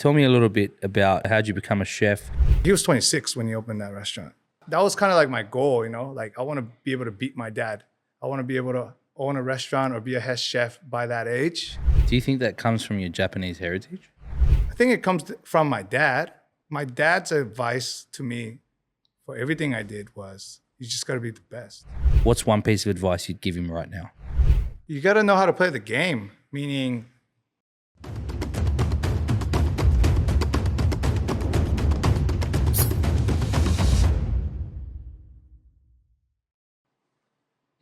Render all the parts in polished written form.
Tell me a little bit about how'd you become a chef? He was 26 when he opened that restaurant. That was kind of like my goal, you know, like I want to be able to beat my dad. I want to be able to own a restaurant or be a head chef by that age. Do you think that comes from your Japanese heritage? I think it comes from my dad. My dad's advice to me for everything I did was, you just got to be the best. What's one piece of advice you'd give him right now? You got to know how to play the game, meaning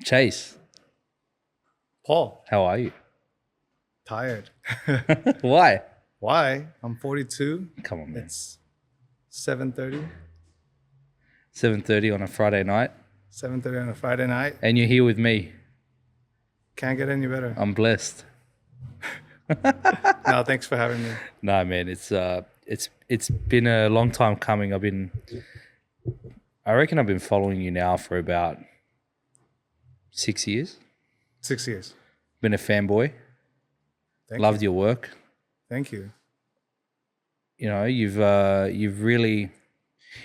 Chase, Paul, how are you? tired. Why? Why? I'm 42. Come on, man. It's 7:30. 7:30 on a Friday night, 7:30 on a Friday night. and you're here with me. Can't get any better. I'm blessed. No, thanks for having me. No, man, it's been a long time coming. I reckon I've been following you now for about 6 years. 6 years. Been a fanboy. Loved your work. Thank you. You know, you've really,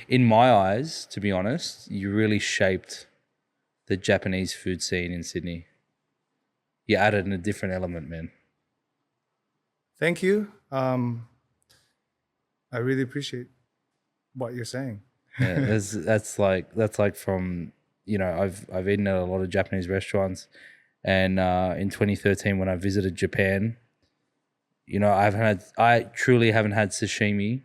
in my eyes, to be honest, you really shaped the Japanese food scene in Sydney. You added in a different element, man. Thank you. I really appreciate what you're saying. Yeah, that's like from, you know, I've eaten at a lot of Japanese restaurants, and in 2013 when I visited Japan, you know, I truly haven't had sashimi.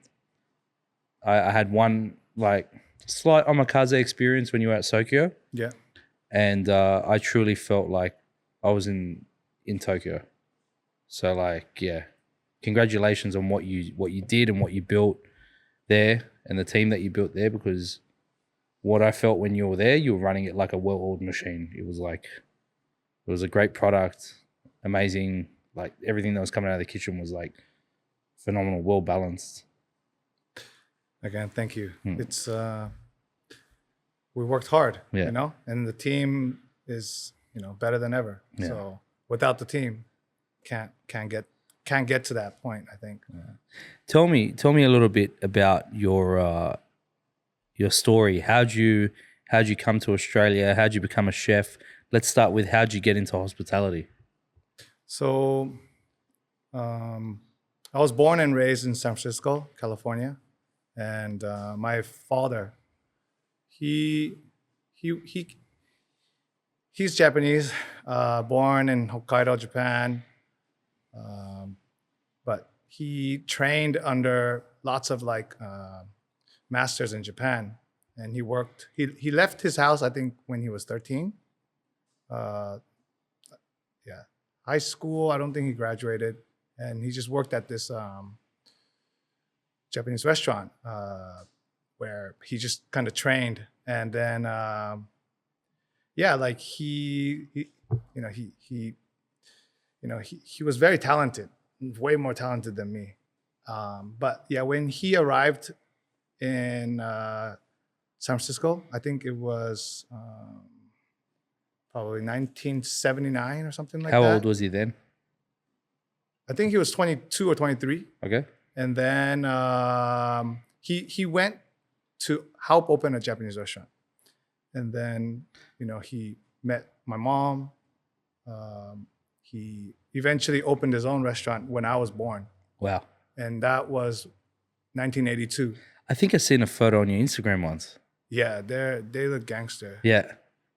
I had one like slight omakase experience when you were at Sokyo. Yeah. And I truly felt like I was in Tokyo. So like, yeah, congratulations on what you did and what you built there and the team that you built there, because what I felt when you were there, you were running it like a well-oiled machine. It was a great product, amazing. Like everything that was coming out of the kitchen was like phenomenal, well balanced. Again, thank you. It's we worked hard, you know, and the team is, you know, better than ever. Yeah. So without the team, can't get to that point, I think. Yeah. Tell me a little bit about your story. How'd you come to Australia? How'd you become a chef? Let's start with how'd you get into hospitality? So I was born and raised in San Francisco, California. And my father, he's Japanese, born in Hokkaido, Japan. But he trained under lots of like masters in Japan. And he worked, he left his house, I think, when he was 13. Yeah. High school, I don't think he graduated. And he just worked at this Japanese restaurant where he just kind of trained. And then, yeah, like he was very talented, way more talented than me. But yeah, when he arrived in San Francisco, I think it was probably 1979 or something like that. How old was he then? I think he was 22 or 23. Okay. And then he went to help open a Japanese restaurant. And then, you know, he met my mom. He eventually opened his own restaurant when I was born. Wow. And that was 1982. I think I've seen a photo on your Instagram once. Yeah, they look gangster. Yeah.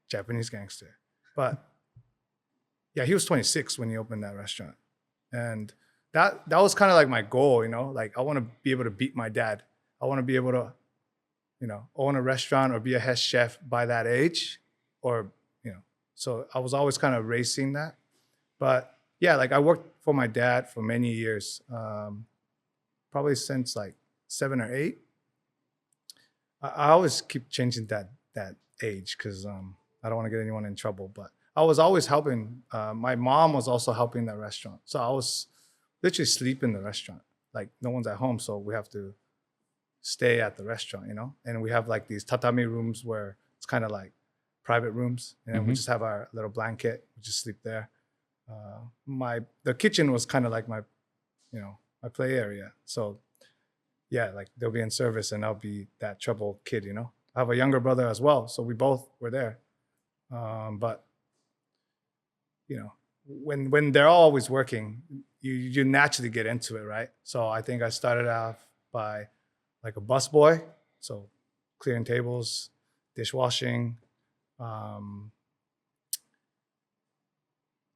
Japanese gangster. But yeah, he was 26 when he opened that restaurant. And that was kind of like my goal, you know, like I want to be able to beat my dad. I want to be able to, you know, own a restaurant or be a head chef by that age, or, you know, so I was always kind of racing that. But yeah, like I worked for my dad for many years, probably since like 7 or 8. I always keep changing that age because I don't want to get anyone in trouble, but I was always helping. My mom was also helping that restaurant. So I was literally sleep in the restaurant. Like no one's at home, so we have to stay at the restaurant, you know? And we have like these tatami rooms where it's kind of like private rooms. And we just have our little blanket, we just sleep there. The kitchen was kind of like my play area. So yeah, like they'll be in service and I'll be that trouble kid, you know. I have a younger brother as well, so we both were there. But you know, when they're always working, you naturally get into it, right? So I think I started off by like a busboy, so clearing tables, dishwashing. Um,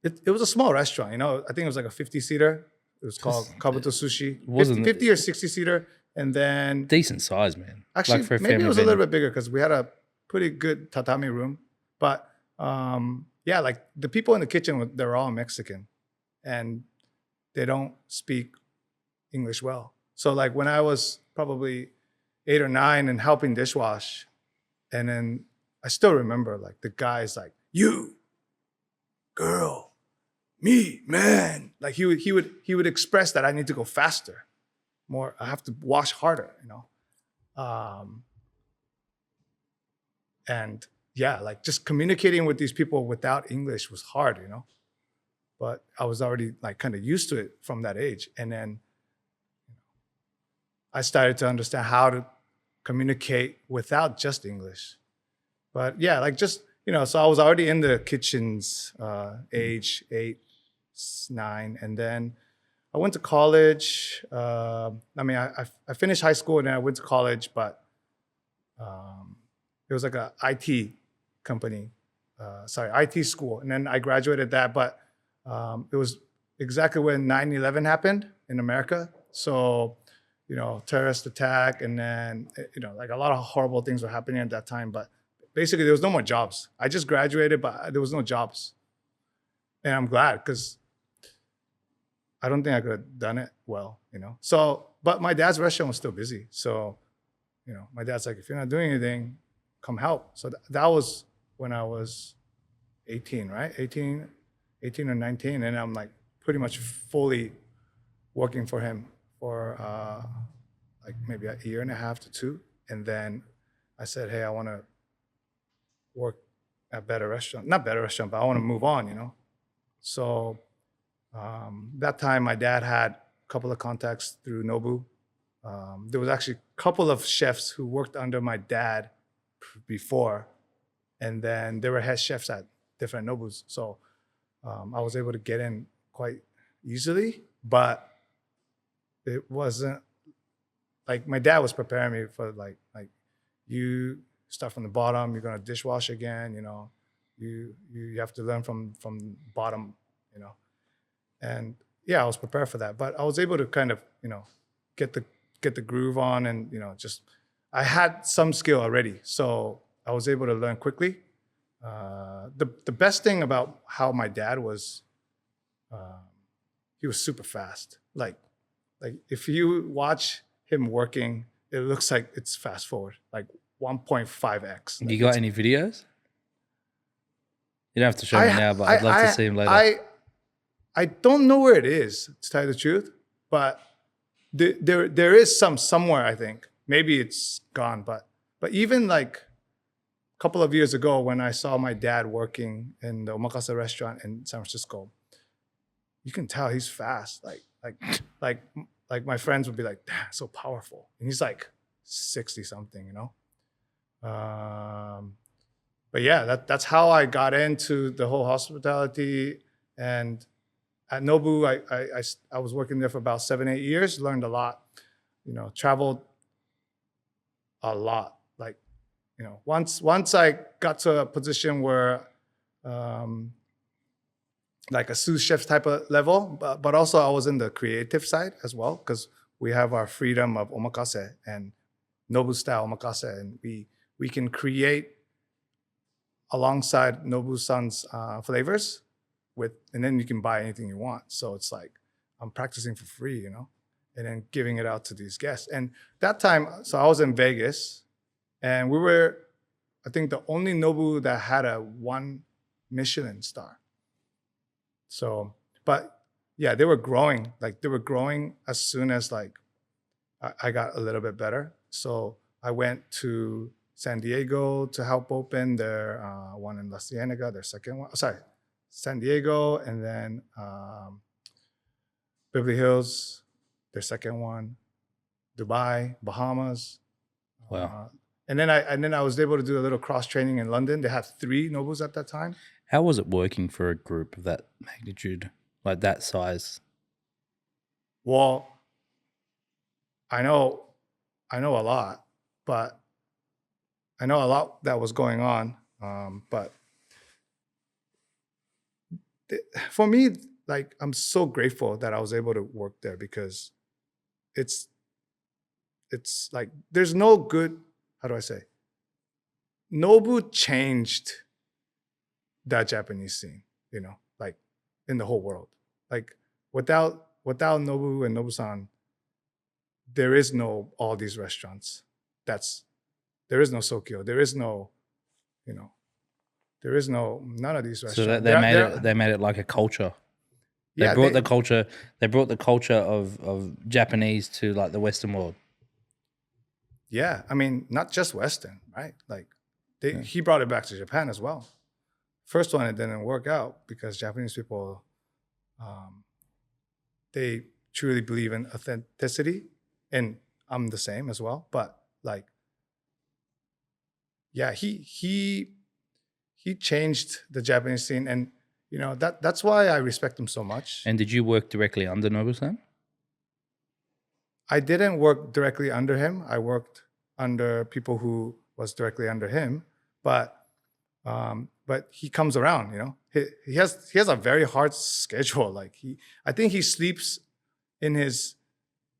it was a small restaurant, you know. I think it was like a 50-seater. It was called Kabuto Sushi. 50, wasn't 50 or 60-seater. And then decent size, man. actually, Like for a maybe it family was a venue. little bit bigger because we had a pretty good tatami room. But yeah, like the people in the kitchen, they're all Mexican and they don't speak English well. So like when I was probably 8 or 9 and helping dishwash, and then I still remember like the guy's like, you, girl, me, man. Like he would express that I need to go faster, more. I have to wash harder, you know. And yeah, like just communicating with these people without English was hard, you know. But I was already like kind of used to it from that age, and then I started to understand how to communicate without just English. But yeah, like just, you know, so I was already in the kitchens age 8, 9, and then I went to college. I mean, I finished high school and then I went to college, but it was like a IT company, IT school. And then I graduated that, but it was exactly when 9/11 happened in America. So, you know, terrorist attack, and then, you know, like a lot of horrible things were happening at that time. But basically, there was no more jobs. I just graduated, but there was no jobs. And I'm glad because I don't think I could have done it well, you know. So, but my dad's restaurant was still busy. So, you know, my dad's like, if you're not doing anything, come help. So that was when I was 18, right? 18 or 19. And I'm like pretty much fully working for him for like maybe a year and a half to 2. And then I said, hey, I want to work at better restaurant. Not better restaurant, but I want to move on, you know. So that time my dad had a couple of contacts through Nobu. There was actually a couple of chefs who worked under my dad before, and then they were head chefs at different Nobus. So I was able to get in quite easily, but it wasn't like my dad was preparing me for like you start from the bottom, you're gonna dishwash again, you know, you have to learn from bottom, you know. And yeah, I was prepared for that, but I was able to kind of, you know, get the groove on, and, you know, just I had some skill already, so I was able to learn quickly. The best thing about how my dad was, he was super fast. Like if you watch him working, it looks like it's fast forward, like 1.5x. Like You got any videos? You don't have to show me now, but I'd love to see him later. I don't know where it is, to tell you the truth, but there is somewhere, I think. Maybe it's gone, but even like a couple of years ago when I saw my dad working in the omakase restaurant in San Francisco, you can tell he's fast. Like my friends would be like, "Damn, so powerful," and he's like 60 something, you know. But yeah, that's how I got into the whole hospitality. And at Nobu, I was working there for about 7, 8 years. Learned a lot, you know. Traveled a lot. Like, you know, once I got to a position where, like a sous chef type of level, but also I was in the creative side as well, because we have our freedom of omakase and Nobu style omakase, and we can create alongside Nobu-san's flavors and then you can buy anything you want. So it's like I'm practicing for free, you know, and then giving it out to these guests. And that time, so I was in Vegas, and we were, I think, the only Nobu that had a 1 Michelin star. So, but yeah, they were growing. Like they were growing as soon as like I got a little bit better. So I went to San Diego to help open their one in La Cienega, their second one. Sorry, San Diego, and then Beverly Hills, their second one. Dubai, Bahamas. Wow. And then I was able to do a little cross training in London. They had 3 Nobus at that time. How was it working for a group of that magnitude, like that size? Well, I know a lot, but I know a lot that was going on. But for me, like, I'm so grateful that I was able to work there, because it's like, there's no good, how do I say? Nobu changed that Japanese scene, you know, like, in the whole world. Like, without Nobu and Nobu-san, there is no all these restaurants. There is no Sokyo. There is no, you know, there is none of these restaurants. So they made it like a culture. They brought the culture. They brought the culture of Japanese to like the Western world. Yeah, I mean, not just Western, right? Like, he brought it back to Japan as well. First one, it didn't work out because Japanese people, they truly believe in authenticity, and I'm the same as well. But like, yeah, he changed the Japanese scene, and you know, that's why I respect him so much. And did you work directly under Nobu-san? I didn't work directly under him. I worked under people who was directly under him, but he comes around. You know, he has a very hard schedule. Like, I think he sleeps in his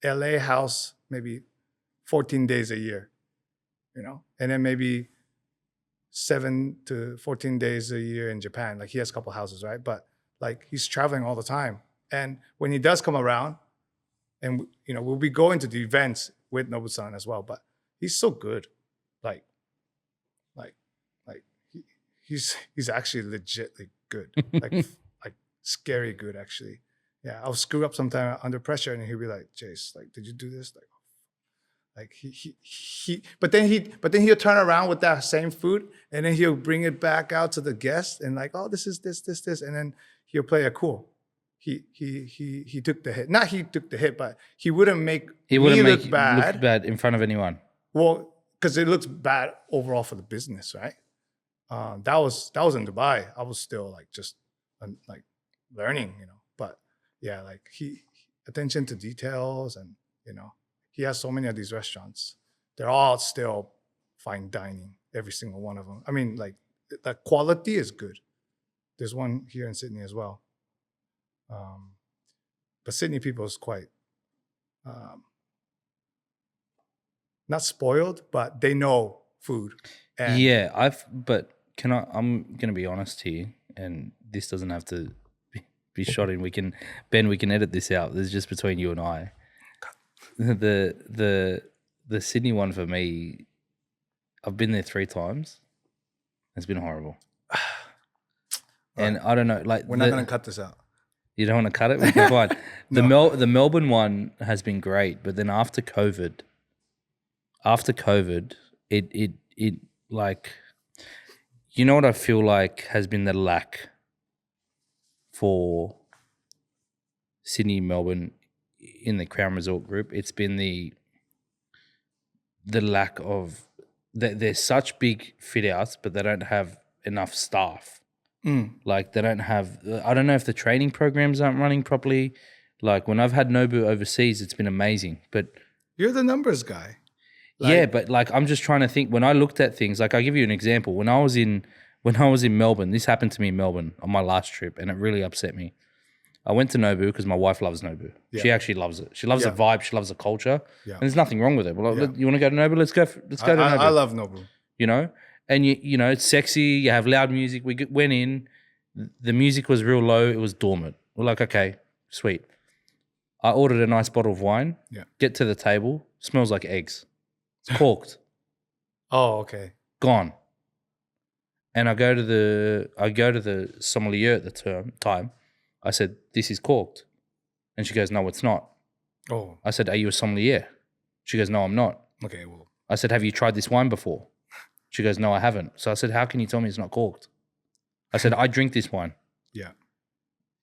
LA house maybe 14 days a year. You know, and then maybe 7 to 14 days a year in Japan. Like, he has a couple houses, right? But like, he's traveling all the time, and when he does come around, and you know, we'll be going to the events with Nobu-san as well. But he's so good, like he's actually legitly good, like scary good actually. Yeah, I'll screw up sometime under pressure, and he'll be like, "Chase, like, did you do this?" Like he. But then he'll turn around with that same food, and then he'll bring it back out to the guest, and like, "Oh, this is this," and then he'll play it cool. He took the hit. Not he took the hit, but he wouldn't make me look bad in front of anyone. Well, because it looks bad overall for the business, right? That was in Dubai. I was still like just like learning, you know. But yeah, like he attention to details, and you know, he has so many of these restaurants. They're all still fine dining, every single one of them. I mean, like, the quality is good. There's one here in Sydney as well. But Sydney people is quite not spoiled, but they know food. And yeah, I'm gonna be honest here, and this doesn't have to be shot in. We can edit this out. This is just between you and I. The Sydney one for me, I've been there 3 times. It's been horrible. And I don't know, like, we're not gonna cut this out. You don't want to cut it? We can find the Melbourne one has been great, but then after COVID, it like, you know what I feel like has been the lack for Sydney, Melbourne in the Crown Resort group? It's been the lack of, they're such big fit outs, but they don't have enough staff. Like, they don't have, I don't know if the training programs aren't running properly. Like, when I've had Nobu overseas, it's been amazing. But you're the numbers guy. Yeah, but like, I'm just trying to think, when I looked at things, like, I'll give you an example. When I was in Melbourne, this happened to me in Melbourne on my last trip, and it really upset me. I went to Nobu because my wife loves Nobu. Yeah. She actually loves it. She loves the vibe. She loves the culture. Yeah. And there's nothing wrong with it. Well, you want to go to Nobu? Let's go to Nobu. I love Nobu. You know? And you know, it's sexy. You have loud music. We went in. The music was real low. It was dormant. We're like, okay, sweet. I ordered a nice bottle of wine. Yeah. Get to the table. Smells like eggs. It's corked. Oh, okay. Gone. And I go to the sommelier at the time. I said, "This is corked," and she goes, "No, it's not." Oh. I said, "Are you a sommelier?" She goes, "No, I'm not." Okay. Well. I said, "Have you tried this wine before?" She goes, "No, I haven't." So I said, "How can you tell me it's not corked?" I said, "I drink this wine." Yeah.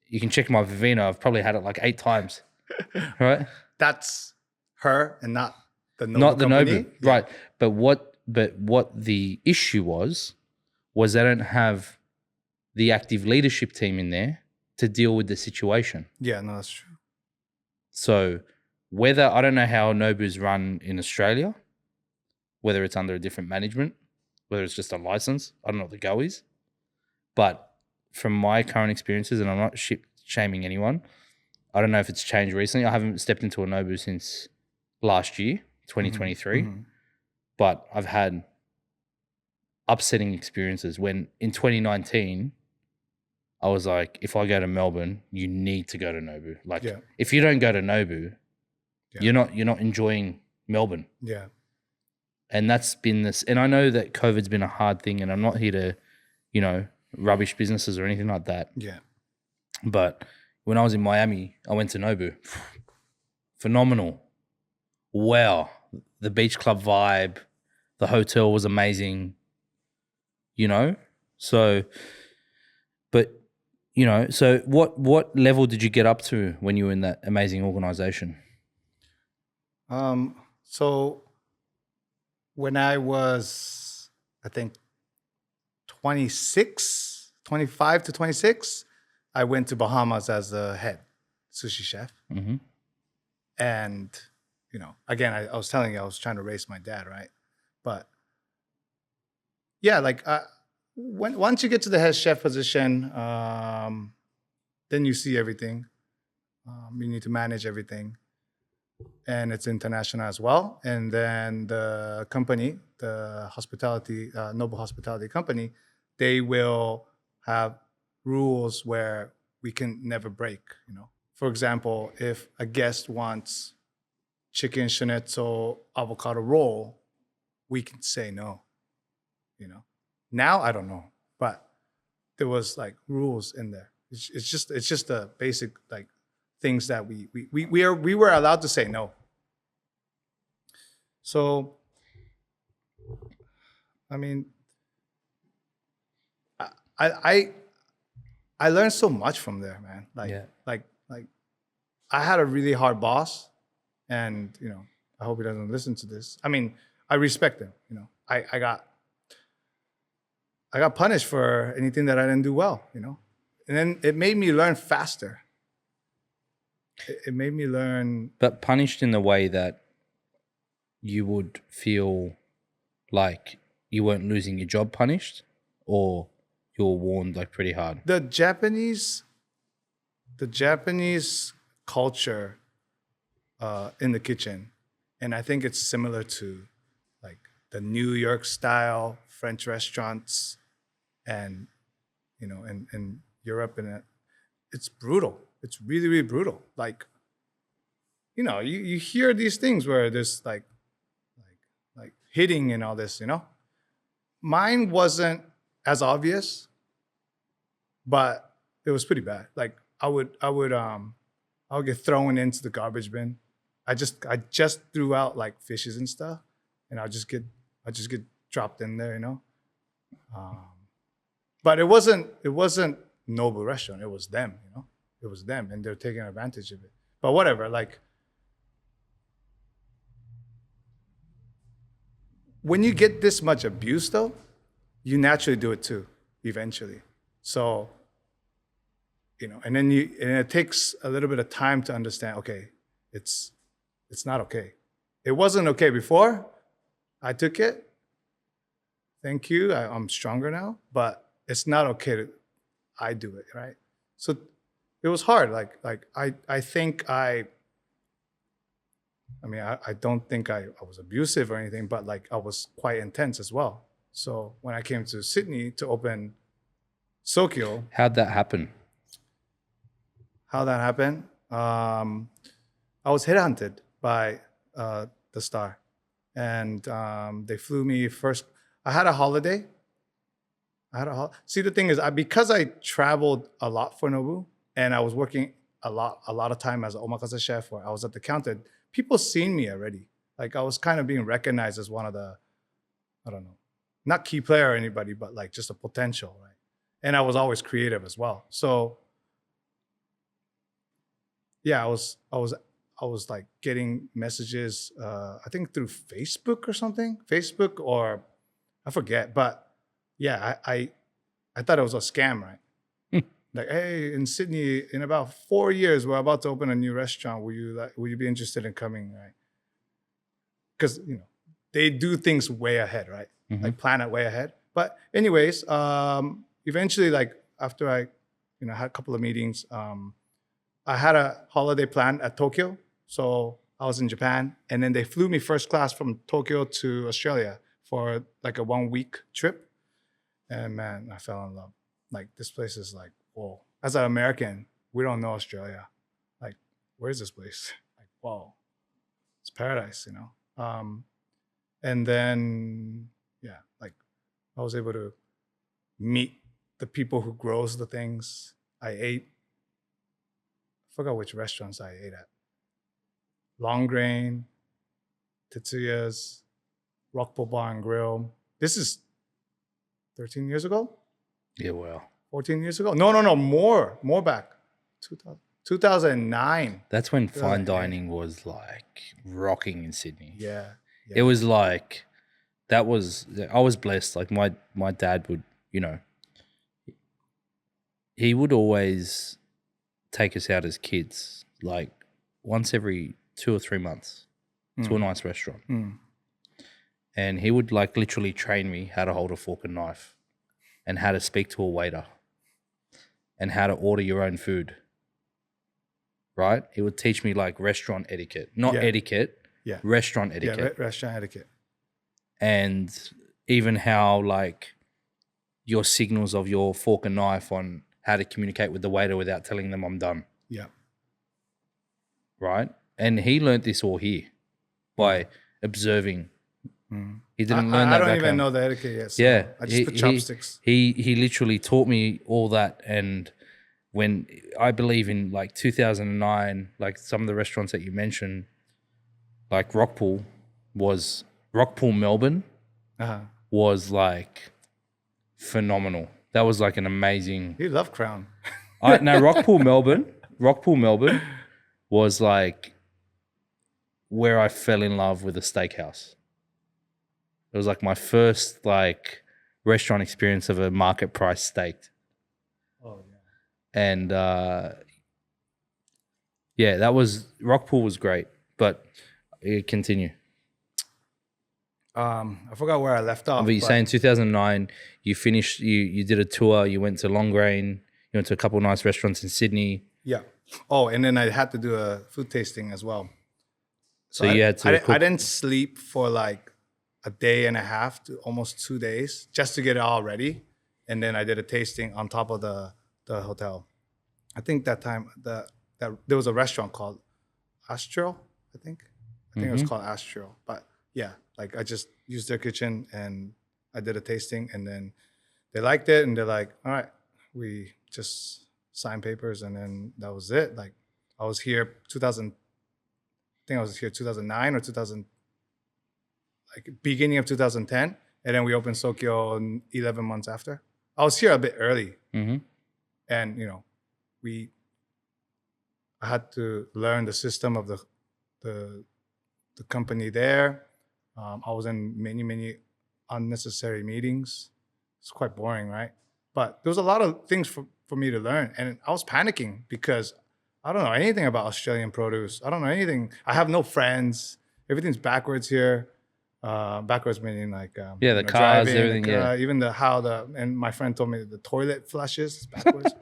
You can check my Vivino. I've probably had it like 8 times. Right? That's her and not the Nobu not the company. Nobu, Yeah. right? But what the issue was they don't have the active leadership team in there to deal with the situation. Yeah, no, that's true. So whether I don't know how Nobu's run in Australia, whether it's under a different management, whether it's just a license, I don't know what the go is. But from my current experiences, and I'm not shaming anyone, I don't know if it's changed recently. I haven't stepped into a Nobu since last year, 2023, but I've had upsetting experiences when in 2019, I was like, if I go to Melbourne, you need to go to Nobu. Like, if you don't go to Nobu, you're not enjoying Melbourne. Yeah. And that's been this. And I know that COVID's been a hard thing, and I'm not here to, rubbish businesses or anything like that. Yeah. But when I was in Miami, I went to Nobu. Phenomenal. Wow. The beach club vibe, the hotel was amazing, So, but, so what level did you get up to when you were in that amazing organization? So when I was, I think 25 to 26, I went to Bahamas as the head sushi chef. Mm-hmm. And, again, I was telling you, I was trying to raise my dad, right? But yeah, like once you get to the head chef position, then you see everything. You need to manage everything. And it's international as well. And then the company, the hospitality, Nobu Hospitality Company, they will have rules where we can never break, For example, if a guest wants chicken schnitzel avocado roll, we can say no, Now, I don't know, but there was like rules in there. It's just the basic like things that we were allowed to say no. So, I mean, I learned so much from there, man. Like I had a really hard boss, and I hope he doesn't listen to this. I mean, I respect him. I got punished for anything that I didn't do well. And then it made me learn faster. It made me learn. But punished in the way that you would feel like you weren't losing your job punished, or you were warned like pretty hard? The Japanese culture in the kitchen, and I think it's similar to like the New York style French restaurants, and in Europe, and it's brutal. It's really, really brutal. Like, you hear these things where there's like hitting and all this, Mine wasn't as obvious, but it was pretty bad. Like I would get thrown into the garbage bin. I just threw out like fishes and stuff, and I just get dropped in there, But it wasn't Nobu restaurant. It was them, It was them, and they're taking advantage of it. But whatever, like when you get this much abuse, though, you naturally do it too, eventually. So, and then it takes a little bit of time to understand. Okay, it's not okay. It wasn't okay before. I took it. Thank you. I'm stronger now, but it's not okay I do it, right? So it was hard. I think I don't think I was abusive or anything, but like I was quite intense as well. So when I came to Sydney to open Sokyo. How'd that happen? How that happened? I was headhunted by the Star, and they flew me first. I had a holiday. See, the thing is, because I traveled a lot for Nobu, and I was working a lot of time as an omakase chef, or I was at the counter. People seen me already. Like I was kind of being recognized as one of the, I don't know, not key player or anybody, but like just a potential, right? And I was always creative as well. So yeah, I was I was like getting messages, I think through Facebook or something, Facebook or I forget, but yeah, I thought it was a scam, right? Like, hey, in Sydney, in about 4 years, we're about to open a new restaurant. Will you be interested in coming, right? Because they do things way ahead, right? Mm-hmm. Like plan it way ahead. But anyways, eventually, like after I, had a couple of meetings, I had a holiday plan at Tokyo. So I was in Japan, and then they flew me first class from Tokyo to Australia for like a 1 week trip. And man, I fell in love. Like this place is like, whoa. As an American, we don't know Australia. Like, where's this place? Like, whoa, it's paradise, And then, yeah, like I was able to meet the people who grows the things. I forgot which restaurants I ate at. Long Grain, Tetsuya's, Rockpool Bar and Grill. This is 13 years ago? Yeah, well. 14 years ago? No, more back. 2009. That's when fine dining was like rocking in Sydney. Yeah. It was like, I was blessed. Like my dad would, he would always take us out as kids, like once every 2 or 3 months to a nice restaurant. And he would like literally train me how to hold a fork and knife and how to speak to a waiter and how to order your own food, right? He would teach me like restaurant etiquette, not etiquette, restaurant etiquette. Yeah, restaurant etiquette. And even how like your signals of your fork and knife on how to communicate with the waiter without telling them I'm done. Yeah. Right? And he learned this all here by observing. He didn't learn that. I don't even know the etiquette yet. So yeah. I just put chopsticks. He literally taught me all that. And when I believe in like 2009, like some of the restaurants that you mentioned, like Rockpool Melbourne was like phenomenal. That was like an amazing. You love Crown. Rockpool Melbourne was like where I fell in love with a steakhouse. It was like my first like restaurant experience of a market price steak. Oh yeah. And Rockpool was great, but continue. I forgot where I left off. But you're saying 2009, you finished, you did a tour, you went to Long Grain, you went to a couple of nice restaurants in Sydney. Yeah. Oh, and then I had to do a food tasting as well. So you had to I didn't sleep for like a day and a half to almost 2 days just to get it all ready. And then I did a tasting on top of the hotel. I think that time that there was a restaurant called Astral, I think. It was called Astral. But yeah, like I just used their kitchen and I did a tasting and then they liked it and they're like, all right, we just signed papers and then that was it. Like I was here 2009 or 2000, like beginning of 2010. And then we opened Sokyo 11 months after. I was here a bit early. And, I had to learn the system of the company there. I was in many unnecessary meetings. It's quite boring, right? But there was a lot of things for me to learn. And I was panicking because I don't know anything about Australian produce. I don't know anything. I have no friends. Everything's backwards here. Backwards meaning like the cars, driving, everything. Even and my friend told me that the toilet flushes backwards.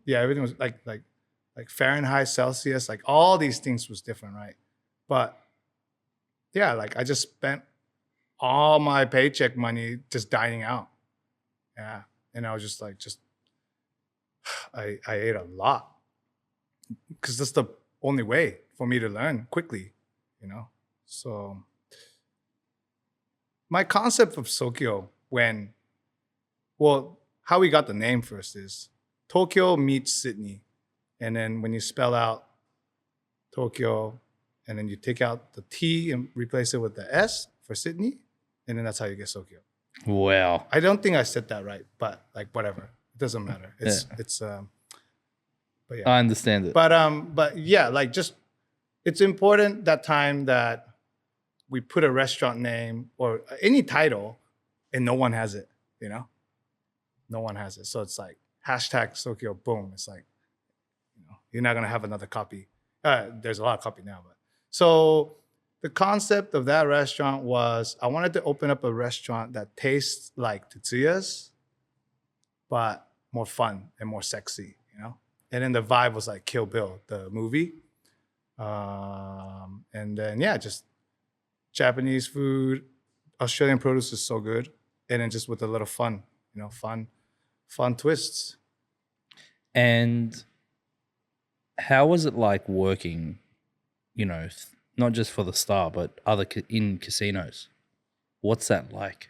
Everything was like Fahrenheit, Celsius, like all these things was different, right? But yeah, like I just spent all my paycheck money just dining out. Yeah, and I was just like, I ate a lot because that's the only way for me to learn quickly, So my concept of Sokyo how we got the name first is Tokyo meets Sydney. And then when you spell out Tokyo and then you take out the T and replace it with the S for Sydney, and then that's how you get Sokyo. Wow. I don't think I said that right, but like whatever. It doesn't matter. But yeah. I understand it. But yeah, like just it's important that time that we put a restaurant name or any title and no one has it, you know? No one has it. So it's like hashtag Sokyo, boom. It's like, you're not gonna have another copy. There's a lot of copy now, but so the concept of that restaurant was I wanted to open up a restaurant that tastes like Tetsuya's, but more fun and more sexy, And then the vibe was like Kill Bill, the movie. And then just Japanese food, Australian produce is so good, and then just with a little fun, fun twists. And how was it like working, not just for the Star, but in casinos? What's that like?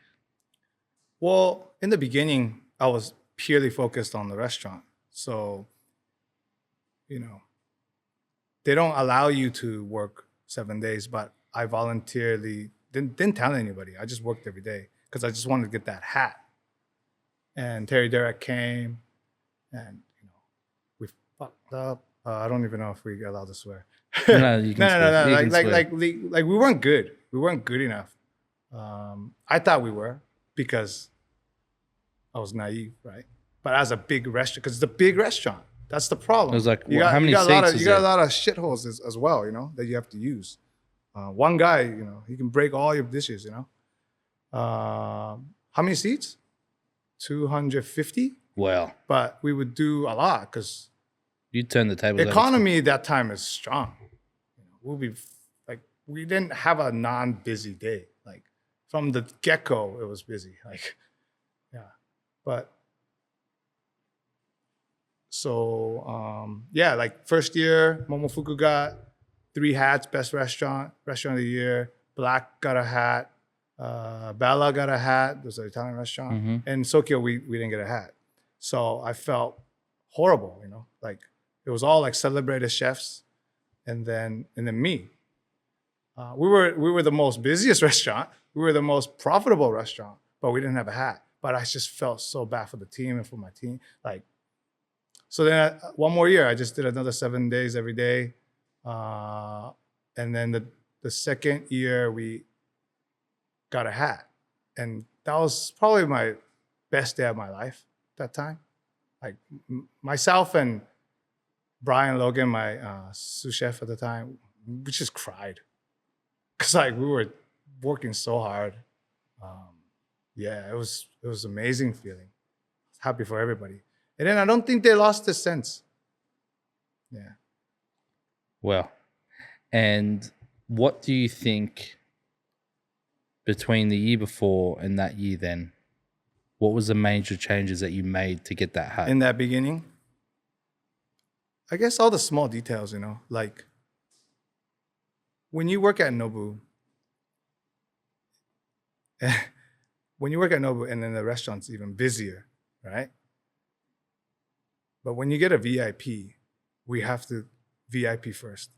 Well, in the beginning, I was purely focused on the restaurant. So, they don't allow you to work 7 days, but I voluntarily didn't tell anybody. I just worked every day because I just wanted to get that hat. And Terry Derek came, and we fucked up. I don't even know if we allowed to swear. No, you can no. swear. Like we weren't good. We weren't good enough. I thought we were because I was naive, right? But as a big restaurant, because it's a big restaurant, that's the problem. It was like, how many seats is you got a lot of shitholes as well, that you have to use. One guy, he can break all your dishes, How many seats? 250. Wow. But we would do a lot because you turn the tables. Economy that time is strong. We'll be like, we didn't have a non-busy day. Like from the get-go, it was busy. Like, yeah. But so like first year, Momofuku got 3 hats: best restaurant of the year. Black got a hat. Bella got a hat. There's an Italian restaurant. Mm-hmm. And Sokyo, we didn't get a hat. So I felt horrible, like it was all like celebrated chefs, and then me. We were the most busiest restaurant. We were the most profitable restaurant, but we didn't have a hat. But I just felt so bad for the team and for my team. Like, so then one more year, I just did another 7 days every day. And then the second year, we got a hat. And that was probably my best day of my life that time. Like myself and Brian Logan, my sous chef at the time, we just cried. Cause like we were working so hard. It was amazing feeling. Happy for everybody. And then I don't think they lost their sense. Yeah. Well, and what do you think between the year before and that year then? What was the major changes that you made to get that hat? In that beginning? I guess all the small details, like when you work at Nobu, and then the restaurant's even busier, right? But when you get a VIP, we have to VIP first.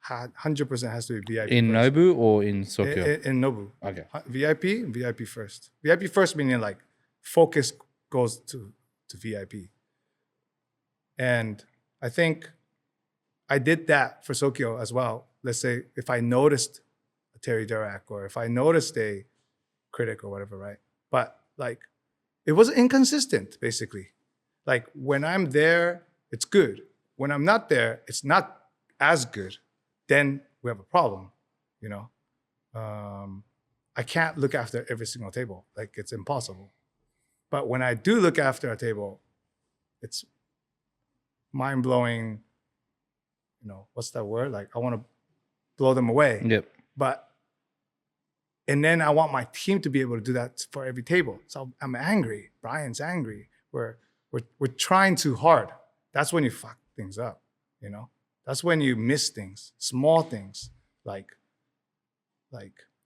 100% has to be VIP in first. Nobu or in Sokyo? In Nobu. Okay. VIP first. VIP first meaning like focus goes to VIP. And I think I did that for Sokyo as well. Let's say if I noticed a Terry Durack or if I noticed a critic or whatever, right? But like it was inconsistent, basically. Like when I'm there, it's good. When I'm not there, it's not as good. Then we have a problem, I can't look after every single table. Like it's impossible. But when I do look after a table, it's mind-blowing, what's that word? Like I want to blow them away. Yep. And then I want my team to be able to do that for every table. So I'm angry. Brian's angry. We're trying too hard. That's when you fuck things up, That's when you miss things, small things, like.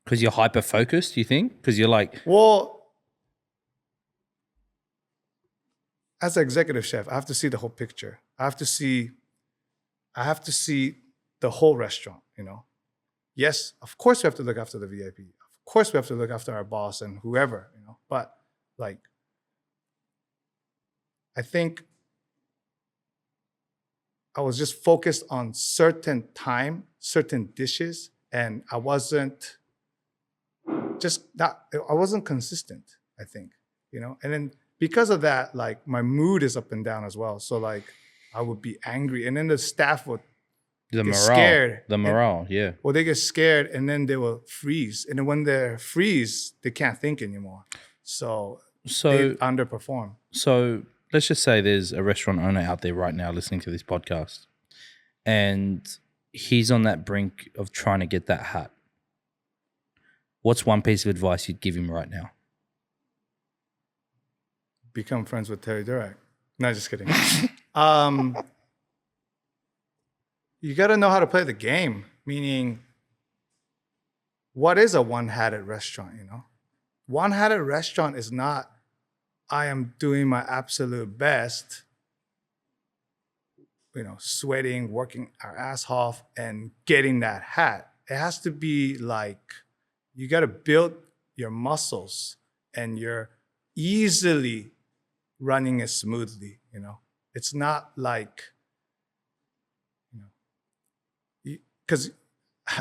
Because you're hyper focused, you think? Because you're like. Well, as an executive chef, I have to see the whole picture. I have to see the whole restaurant. Yes, of course we have to look after the VIP. Of course we have to look after our boss and whoever. But like, I think I was just focused on certain time, certain dishes, and I wasn't consistent, I think, and then because of that, like my mood is up and down as well. So like I would be angry, and then the staff would The get morale. scared. The morale, yeah. Well, they get scared, and then they will freeze. And then when they freeze, they can't think anymore. So they underperform. So let's just say there's a restaurant owner out there right now listening to this podcast, and he's on that brink of trying to get that hat. What's one piece of advice you'd give him right now? Become friends with Terry Durack. No, just kidding. You got to know how to play the game, meaning what is a one-hatted restaurant, One-hatted restaurant is not, I am doing my absolute best, sweating, working our ass off and getting that hat. It has to be like, you got to build your muscles and you're easily running it smoothly, It's not like, because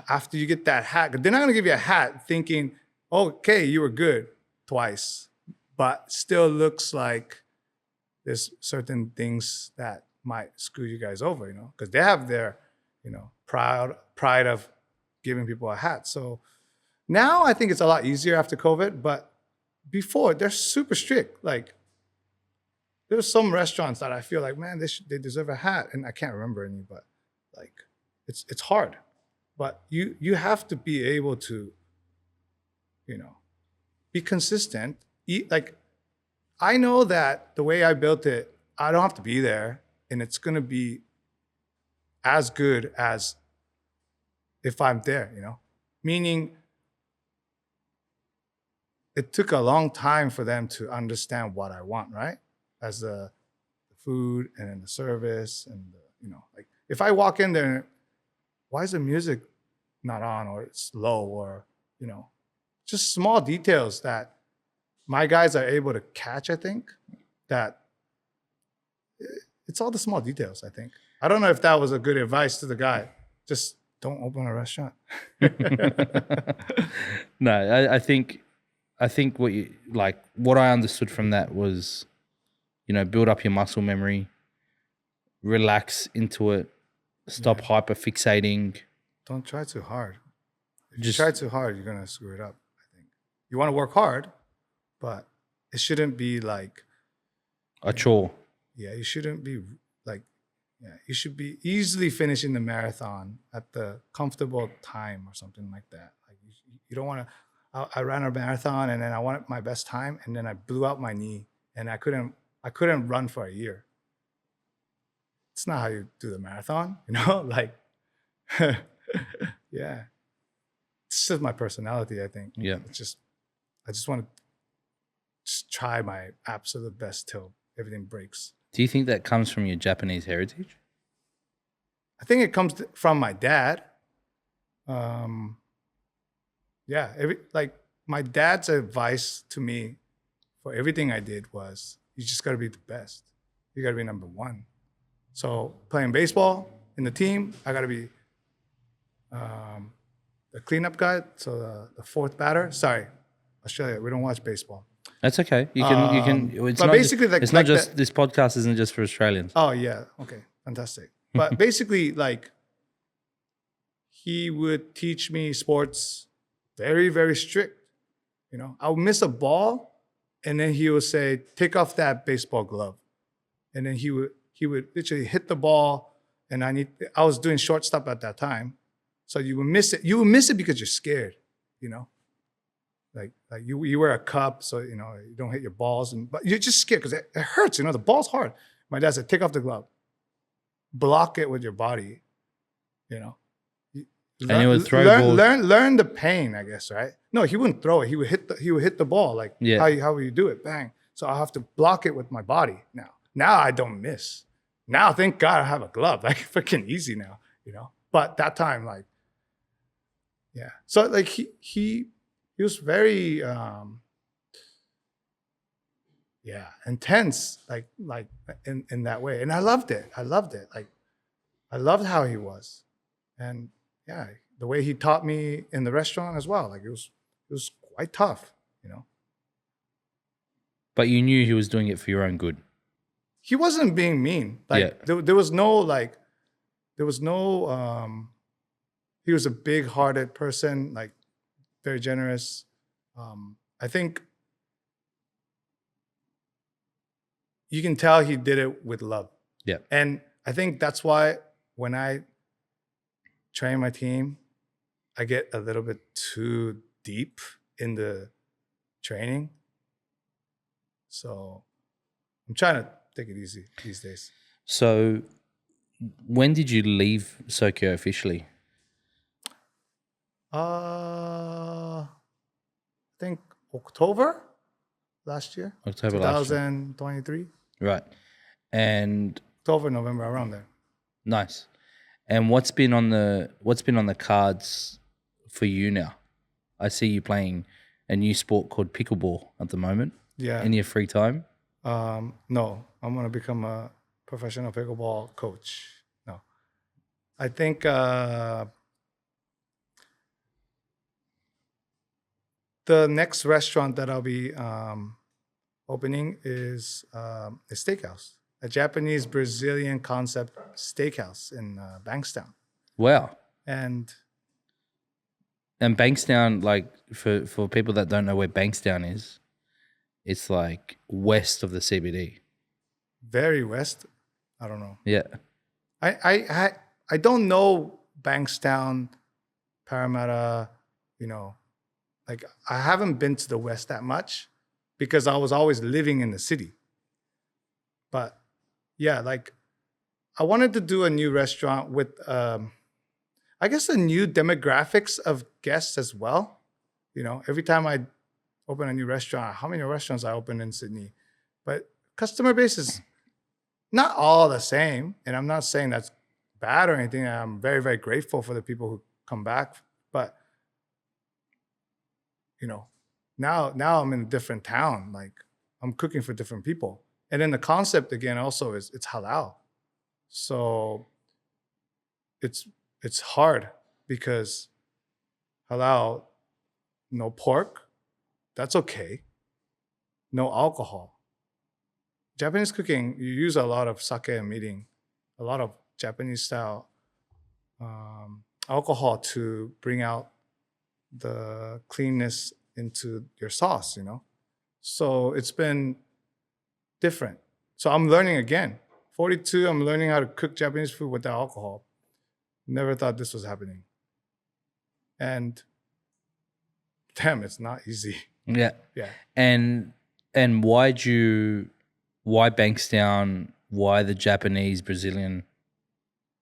after you get that hat, they're not going to give you a hat thinking, okay, you were good twice, but still looks like there's certain things that might screw you guys over, because they have their, pride of giving people a hat. So now I think it's a lot easier after COVID, but before they're super strict. Like there's some restaurants that I feel like, man, they deserve a hat, and I can't remember any, but like it's hard. But you have to be able to, be consistent. Like I know that the way I built it, I don't have to be there, and it's gonna be as good as if I'm there, Meaning it took a long time for them to understand what I want, right? As the food and then the service and like if I walk in there, why is the music not on, or it's low, or just small details that my guys are able to catch. I think that it's all the small details. I think I don't know if that was a good advice to the guy. Just don't open a restaurant. No, I think what I understood from that was, build up your muscle memory, relax into it, stop hyper fixating. Don't try too hard. If you try too hard, you're gonna screw it up. I think you want to work hard, but it shouldn't be like a chore. Yeah, you shouldn't be like. Yeah, you should be easily finishing the marathon at the comfortable time or something like that. Like you don't want to. I ran a marathon and then I wanted my best time, and then I blew out my knee and I couldn't run for a year. It's not how you do the marathon, like. Yeah, it's just my personality. I think. Yeah, I just want to just try my absolute best till everything breaks. Do you think that comes from your Japanese heritage? I think it comes from my dad. Yeah, like my dad's advice to me for everything I did was, you just got to be the best. You got to be number one. So playing baseball in the team, I got to be the cleanup guy. So the fourth batter. Sorry, Australia, we don't watch baseball. That's okay. You can. It's but not basically, just, it's not just this podcast isn't just for Australians. Oh yeah, okay, fantastic. But basically, like he would teach me sports, very very strict. I would miss a ball, and then he would say, "Take off that baseball glove," and then he would literally hit the ball, and I was doing shortstop at that time, so you would miss it. You would miss it because you're scared, Like you wear a cup, so you don't hit your balls, but you're just scared because it hurts. The ball's hard. My dad said, "Take off the glove, block it with your body." And he would throw balls. Learn the pain, I guess, right? No, he wouldn't throw it. He would hit the ball like how you do it, bang. So I have to block it with my body now. Now I don't miss. Now, thank God, I have a glove. Like freaking easy now, But that time, like, yeah. So like he was very intense, like in that way, and I loved it. Like I loved how he was, and yeah, the way he taught me in the restaurant as well. Like it was quite tough, you know. But you knew he was doing it for your own good. He wasn't being mean. Like Yeah. there was no like there was no he was a big-hearted person, like very generous. I think you can tell he did it with love. Yeah. And I think that's why when I train my team, I get a little bit too deep in the training. So I'm trying to take it easy these days. So when did you leave Sokyo officially? I think October last year. October last year. 2023. Right. And October, November, around there. nice. And what's been on the cards for you now? I see you playing a new sport called pickleball at the moment. Yeah. In your free time? No, I'm gonna become a professional pickleball coach. No, I think the next restaurant that I'll be opening is a steakhouse, a Japanese Brazilian concept steakhouse in Bankstown. Wow. And Bankstown, like for people that don't know where Bankstown is, it's like west of the CBD. very west. I don't know. Yeah. I don't know Bankstown, Parramatta, you know, like I haven't been to the west that much because I was always living in the city. But yeah, like I wanted to do a new restaurant with I guess a new demographics of guests as well. You know, every time I open a new restaurant, how many restaurants I open in Sydney, but customer base is not all the same. And I'm not saying that's bad or anything. I'm very, very grateful for the people who come back. But you know, now I'm in a different town. Like I'm cooking for different people. And then the concept again also is it's halal. So it's hard because halal, no pork, that's okay. No alcohol. Japanese cooking, you use a lot of sake and mirin, a lot of Japanese style alcohol to bring out the cleanness into your sauce, you know? So it's been different. So I'm learning again. 42, I'm learning how to cook Japanese food without alcohol. Never thought this was happening. And damn, it's not easy. Yeah. Yeah. And why Bankstown? Why the Japanese Brazilian?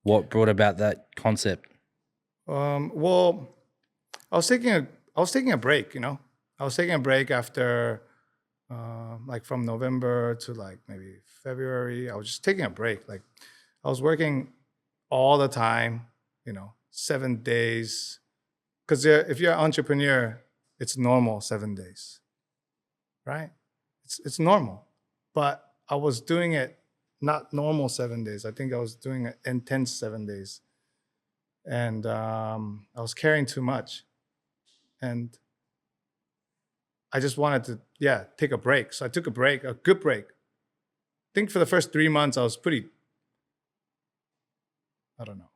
What brought about that concept? Well, I was taking a break, you know. I was taking a break after like from November to like maybe February. I was just taking a break. Like I was working all the time, you know, 7 days. Because if you're an entrepreneur, it's normal 7 days, right? It's normal. But I was doing it not normal 7 days. I think I was doing it intense 7 days. And I was carrying too much. And I just wanted to, take a break. So I took a break, a good break. I think for the first 3 months, I was pretty, I don't know.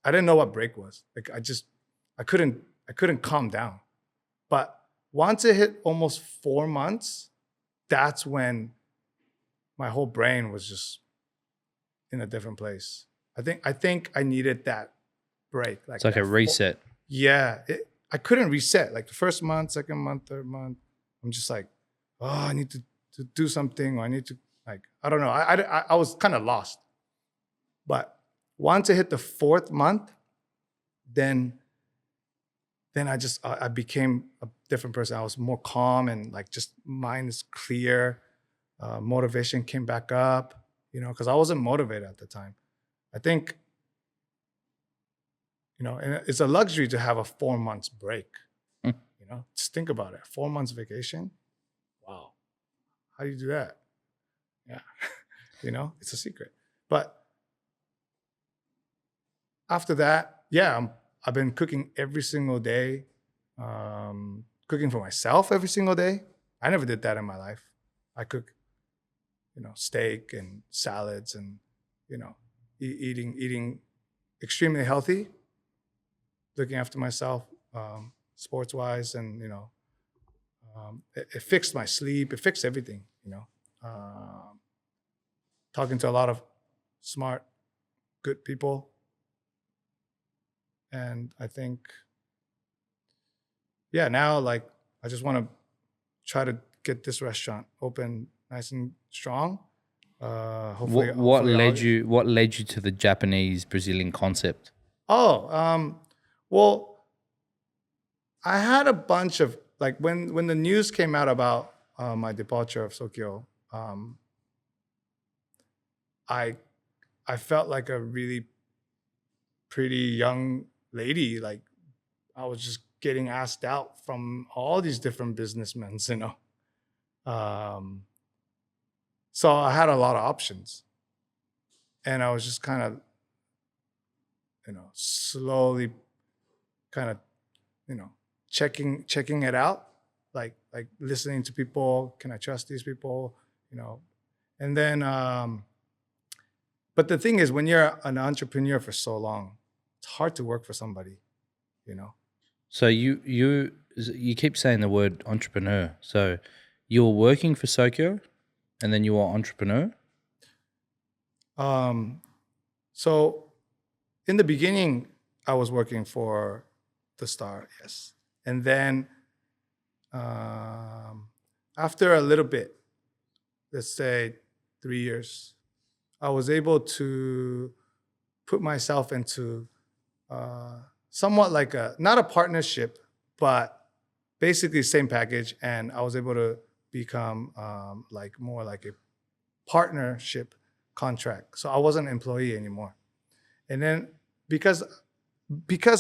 I didn't know what break was. Like I couldn't calm down. But once it hit almost 4 months, that's when my whole brain was just in a different place. I think I needed that break. It's like a reset. I couldn't reset. Like the first month, second month, third month, I'm just like, oh, I need to do something. Or I need to I don't know. I was kind of lost. But once it hit the 4th month, then I became a different person. I was more calm and like just mind is clear. Motivation came back up, you know, because I wasn't motivated at the time. I think, you know, and it's a luxury to have a 4 months break. You know, just think about it. 4 months vacation. Wow. How do you do that? Yeah. You know, it's a secret. But after that, yeah, I've been cooking every single day, cooking for myself every single day. I never did that in my life. I cook, steak and salads and, eating extremely healthy, looking after myself, sports wise, and it fixed my sleep. It fixed everything. Talking to a lot of smart, good people, and I think, yeah, now like I just want to try to get this restaurant open nice and strong. Hopefully, What hopefully led you? What led you to the Japanese Brazilian concept? Well, I had a bunch of like when the news came out about my departure of Sokyo, I felt like a really pretty young lady. Like I was just getting asked out from all these different businessmen, So I had a lot of options, and I was just kind of, slowly, kind of, checking it out, like listening to people. Can I trust these people? And then, but the thing is, when you're an entrepreneur for so long, it's hard to work for somebody, So you keep saying the word entrepreneur. So you were working for Sokyo, and then you were entrepreneur. So in the beginning, I was working for the Star, yes, and then after a little bit, let's say 3 years, I was able to put myself into somewhat like not a partnership, but basically same package. And I was able to become more like a partnership contract. So I wasn't an employee anymore. And then because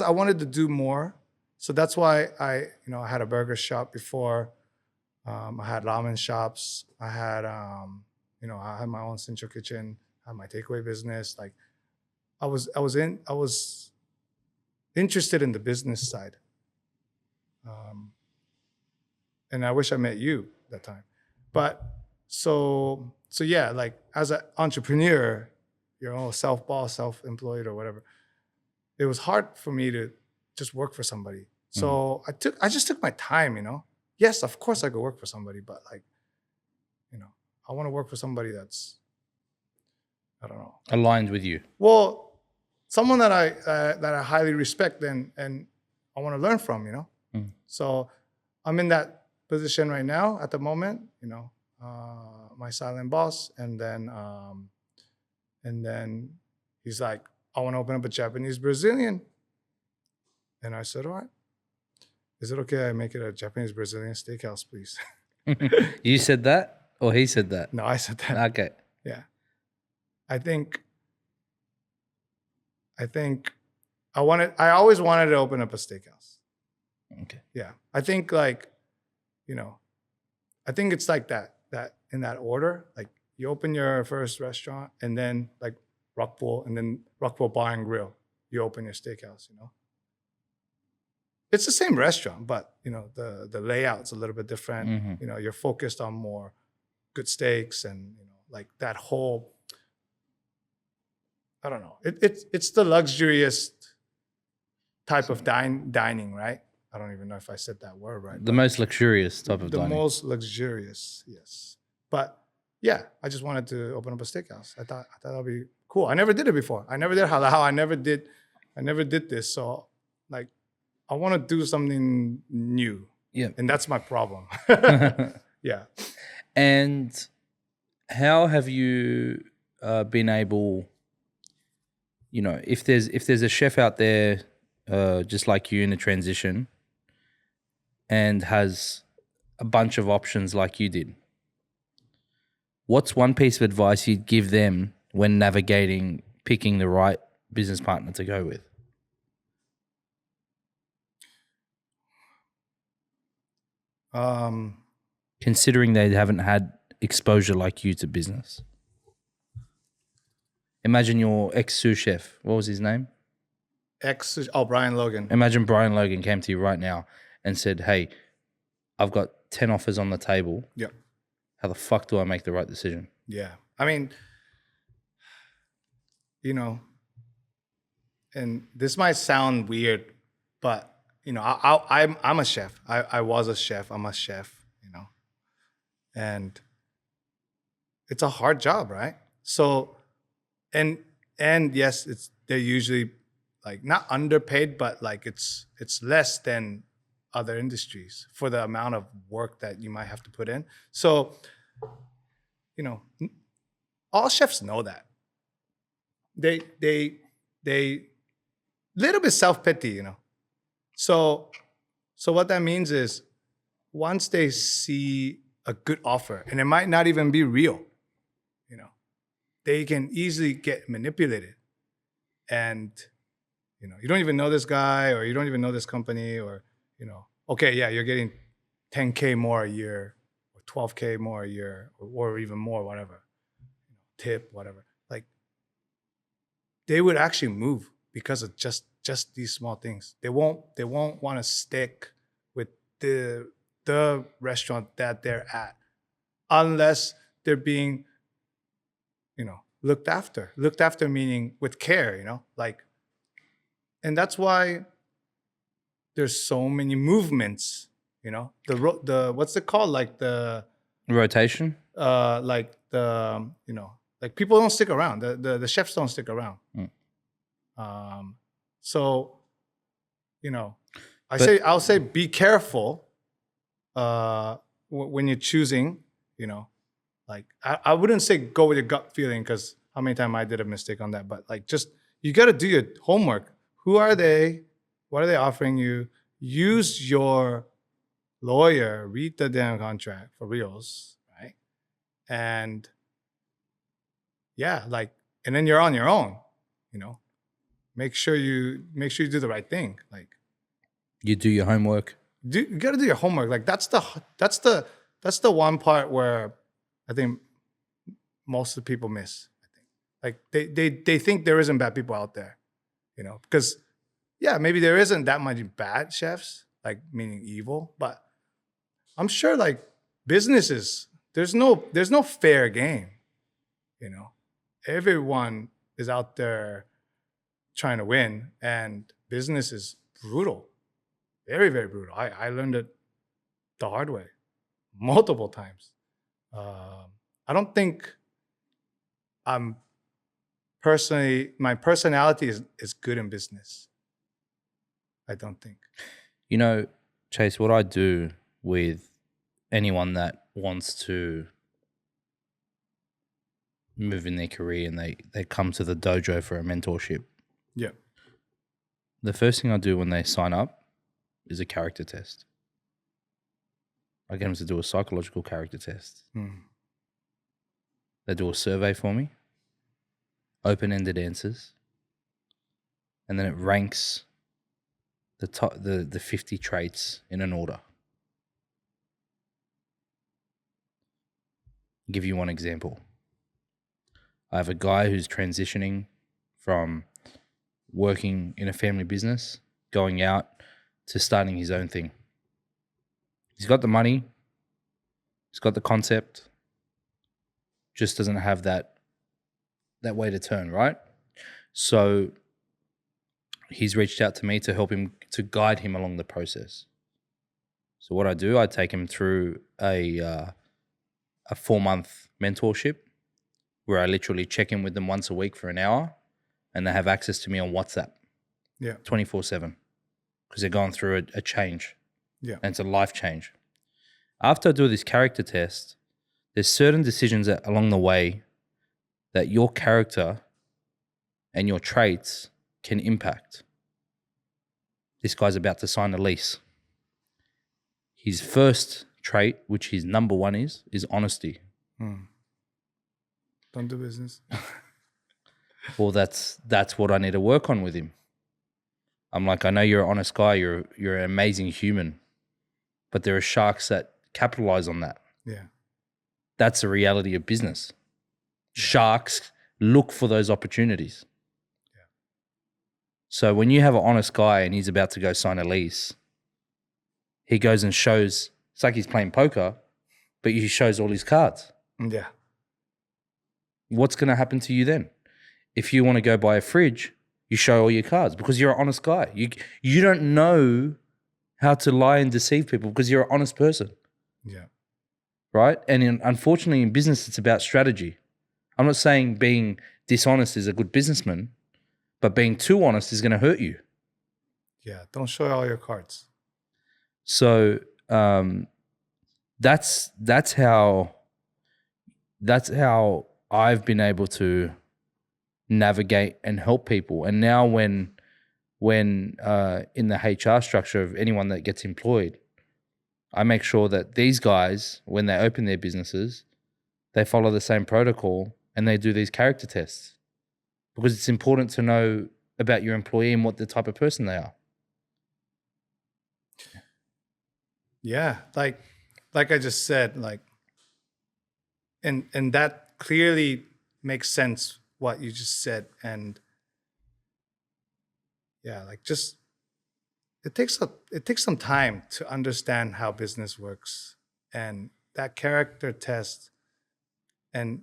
I wanted to do more, so that's why I had a burger shop before. I had ramen shops. I had I had my own central kitchen. I had my takeaway business. Like I was interested in the business side. And I wish I met you that time. But so yeah, like as an entrepreneur, self-boss, self-employed or whatever, it was hard for me to just work for somebody. So I just took my time, Yes, of course I could work for somebody, but like, I want to work for somebody that's, I don't know, Aligned with you. well, someone that I highly respect and I want to learn from, So I'm in that position right now at the moment, my silent boss, and then he's like, I want to open up a Japanese Brazilian, and I said, all right, is it okay I make it a Japanese Brazilian steakhouse, please? You said that, or he said that? No, I said that. Okay. Yeah, I think I always wanted to open up a steakhouse. Okay. Yeah, I think like, I think it's like that in that order. Like you open your first restaurant, and then like Rockpool, and then Rockpool Bar and Grill, you open your steakhouse. It's the same restaurant, but the layout's a little bit different. Mm-hmm. You're focused on more good steaks and like that whole. I don't know. It's the luxurious type of dining, right? I don't even know if I said that word right. The most luxurious type of dining. The most luxurious, yes. But yeah, I just wanted to open up a steakhouse. I thought that'd be cool. I never did it before. I never did halal. I never did this. So like, I want to do something new. Yeah. And that's my problem. Yeah. And how have you been able, if there's a chef out there just like you in a transition and has a bunch of options like you did, what's one piece of advice you'd give them when navigating picking the right business partner to go with? Considering they haven't had exposure like you to business. Imagine your ex-sous chef. What was his name? Brian Logan. Imagine Brian Logan came to you right now and said, "Hey, I've got 10 offers on the table. Yeah. How the fuck do I make the right decision?" Yeah. I mean, you know, and this might sound weird, but you know, I'm a chef. I was a chef. I'm a chef, you know. And it's a hard job, right? So and yes, they're usually like not underpaid, but like it's less than other industries for the amount of work that you might have to put in. So, you know, all chefs know that. They little bit self-pity, you know. So what that means is once they see a good offer, and it might not even be real, you know, they can easily get manipulated. And, you know, you don't even know this guy or you don't even know this company or, you know, okay, yeah, you're getting 10K more a year or 12K more a year or even more, whatever, tip, whatever. Like they would actually move because of just these small things. They won't want to stick with the restaurant that they're at unless they're being, you know, looked after meaning with care, you know, like, and that's why there's so many movements, you know, the what's it called, like the Rotation. like the, you know, like people don't stick around, the chefs don't stick around. So, you know, I'll say be careful when you're choosing, you know, like I wouldn't say go with your gut feeling, because how many times I did a mistake on that, but like just you got to do your homework. Who are they? What are they offering you? Use your lawyer, read the damn contract for reals, right? And yeah, like, and then you're on your own, you know. Make sure you do the right thing. Like You do your homework. you got to do your homework. Like that's the one part where I think most of the people miss. I think like they think there isn't bad people out there, you know, because yeah, maybe there isn't that much bad chefs, like meaning evil, but I'm sure like businesses, there's no fair game, you know. Everyone is out there trying to win, and business is brutal, very, very brutal. I learned it the hard way multiple times. I don't think I'm personally, my personality is good in business. I don't think. You know, Chase, what I do with anyone that wants to move in their career and they come to the dojo for a mentorship. Yeah. The first thing I do when they sign up is a character test. I get them to do a psychological character test. They do a survey for me, open-ended answers, and then it ranks the top the 50 traits in an order. I'll give you one example. I have a guy who's transitioning from working in a family business, going out to starting his own thing. He's got the money, he's got the concept, just doesn't have that way to turn, right? So he's reached out to me to help him, to guide him along the process. So what I do, I take him through a 4-month mentorship where I literally check in with them once a week for an hour, and they have access to me on WhatsApp. Yeah. 24/7, because they're going through a change. Yeah. And it's a life change. After I do this character test, there's certain decisions that along the way that your character and your traits can impact. This guy's about to sign a lease. His first trait, which his number one is honesty. Don't do business. Well, that's what I need to work on with him. I'm like, I know you're an honest guy. You're an amazing human, but there are sharks that capitalize on that. Yeah. That's the reality of business. Sharks look for those opportunities. So when you have an honest guy and he's about to go sign a lease, he goes and shows, it's like he's playing poker, but he shows all his cards. Yeah. What's going to happen to you then? If you want to go buy a fridge, you show all your cards because you're an honest guy. You don't know how to lie and deceive people because you're an honest person. Yeah. Right? And unfortunately in business, it's about strategy. I'm not saying being dishonest is a good businessman, but being too honest is going to hurt you. Yeah. Don't show all your cards. So that's how I've been able to navigate and help people. And now when in the HR structure of anyone that gets employed, I make sure that these guys, when they open their businesses, they follow the same protocol and they do these character tests because it's important to know about your employee and what the type of person they are. Yeah, like I just said, like, and that clearly makes sense what you just said, and yeah, like just it takes some time to understand how business works, and that character test, and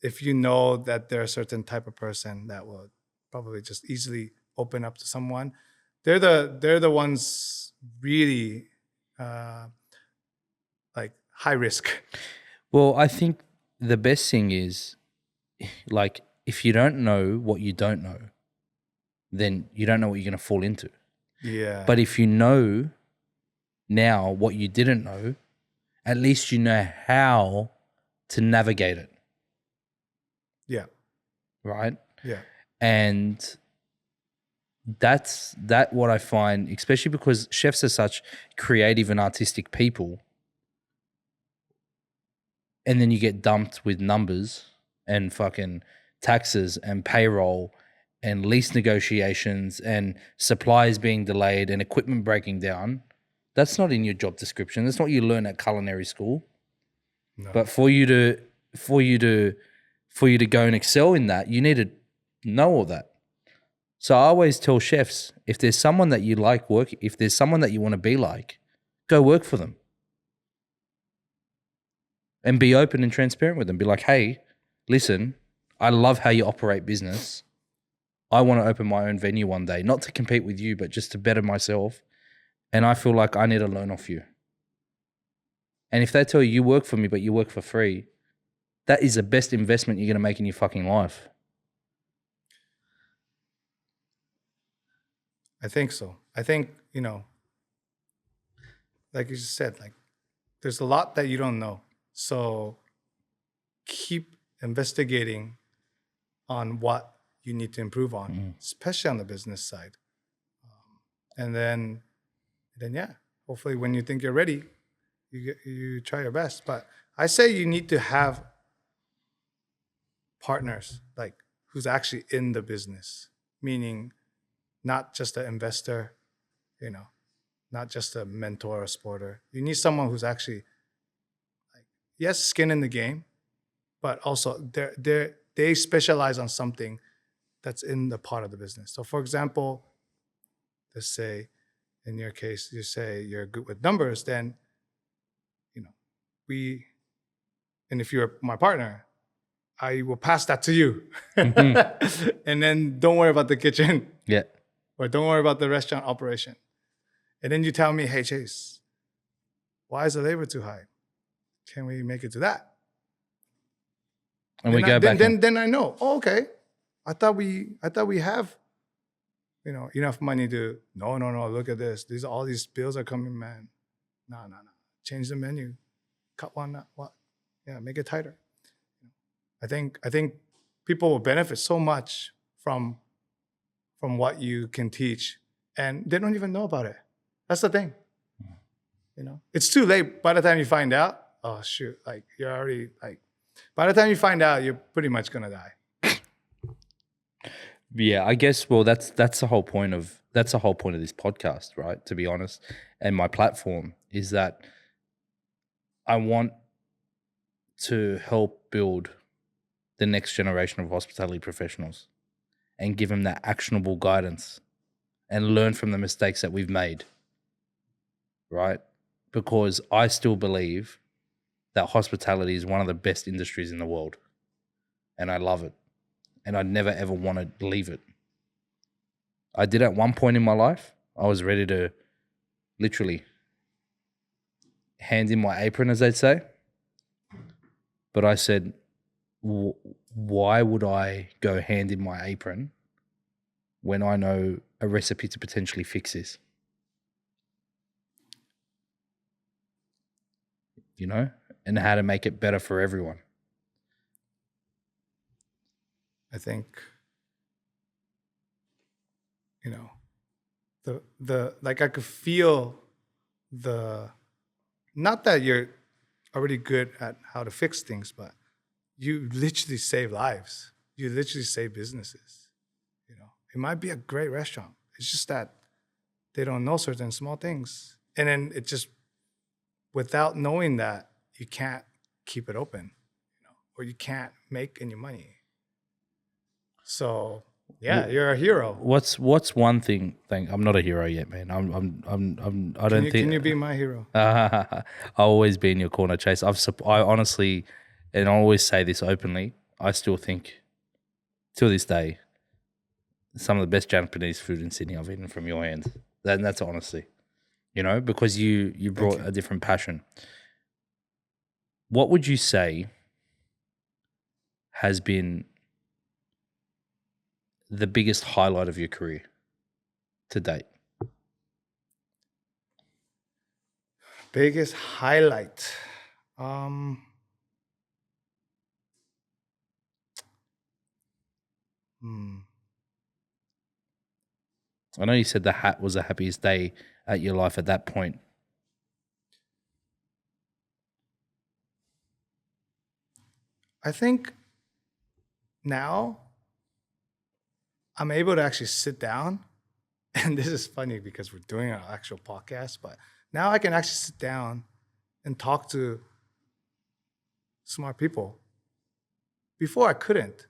if you know that they're a certain type of person that will probably just easily open up to someone, they're the ones really. Like high risk. Well, I think the best thing is, like, if you don't know what you don't know, then you don't know what you're going to fall into. Yeah. But if you know now what you didn't know, at least you know how to navigate it. Yeah. Right? Yeah. And that's what I find, especially because chefs are such creative and artistic people. And then you get dumped with numbers and fucking taxes and payroll and lease negotiations and supplies being delayed and equipment breaking down. That's not in your job description. That's not what you learn at culinary school. No. But for you to go and excel in that, you need to know all that. So I always tell chefs, if there's someone that you like if there's someone that you want to be like, go work for them. And be open and transparent with them. Be like, hey, listen, I love how you operate business. I want to open my own venue one day, not to compete with you, but just to better myself. And I feel like I need to learn off you. And if they tell you work for me, but you work for free, that is the best investment you're going to make in your fucking life. I think so. I think, like you just said, like there's a lot that you don't know. So keep investigating on what you need to improve on, especially on the business side. And then yeah, hopefully when you think you're ready, you try your best. But I say you need to have partners like who's actually in the business, meaning not just an investor, not just a mentor or a supporter. You need someone who's actually yes, skin in the game, but also they specialize on something that's in the part of the business. So for example, let's say in your case, you say you're good with numbers, then, and if you're my partner, I will pass that to you. Mm-hmm. And then don't worry about the kitchen. Yeah. Or don't worry about the restaurant operation. And then you tell me, hey, Chase, why is the labor too high? Can we make it to that? And we go back. Then I know. Oh, okay. I thought we have, enough money to. No. Look at this. All these bills are coming, man. No. Change the menu. Cut one. What? Yeah, make it tighter. I think people will benefit so much from what you can teach, and they don't even know about it. That's the thing. It's too late by the time you find out. Oh shoot! Like you're already like. By the time you find out, you're pretty much gonna die. Yeah, I guess. Well, that's the whole point of this podcast, right? To be honest, and my platform is that I want to help build the next generation of hospitality professionals and give them that actionable guidance and learn from the mistakes that we've made, right? Because I still believe that hospitality is one of the best industries in the world, and I love it, and I'd never ever want to leave it. I did at one point in my life, I was ready to literally hand in my apron, as they'd say, but I said, why would I go hand in my apron when I know a recipe to potentially fix this? You know, and how to make it better for everyone. I think, you know, the like I could feel not that you're already good at how to fix things, but you literally save lives. You literally save businesses. You know, it might be a great restaurant. It's just that they don't know certain small things. And then it just, without knowing that, you can't keep it open, you know, or you can't make any money. So yeah, you're a hero. What's one thing? I'm not a hero yet, man. I don't think. Can you be my hero? I'll always be in your corner, Chase. I honestly, and I always say this openly, I still think, till this day, some of the best Japanese food in Sydney I've eaten from your hands. That's honestly, you know, because you brought a different passion. What would you say has been the biggest highlight of your career to date? Biggest highlight. I know you said the hat was the happiest day at your life at that point. I think now I'm able to actually sit down, and this is funny because we're doing an actual podcast, but now I can actually sit down and talk to smart people. Before I couldn't,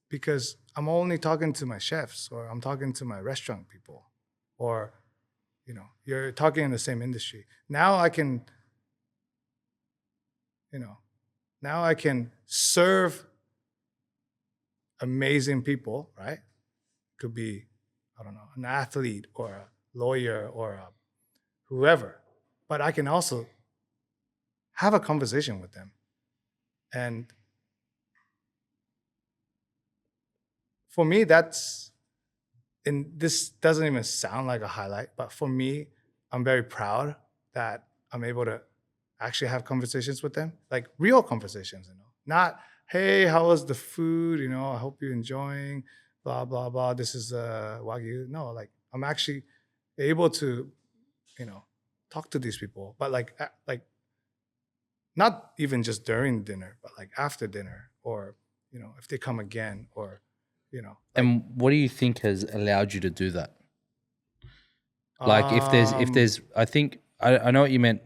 because I'm only talking to my chefs, or I'm talking to my restaurant people, or, you know, you're talking in the same industry. Now I can, you know, now I can serve amazing people, right? Could be, I don't know, an athlete or a lawyer or a whoever, but I can also have a conversation with them. And for me, and this doesn't even sound like a highlight, but for me, I'm very proud that I'm able to actually have conversations with them, like real conversations, you know, not, hey, how was the food? You know, I hope you're enjoying, blah, blah, blah. This is Wagyu. No, like I'm actually able to, you know, talk to these people, but like not even just during dinner, but like after dinner, or, you know, if they come again, or, you know. Like, and what do you think has allowed you to do that? Like if there's, I think, I know what you meant.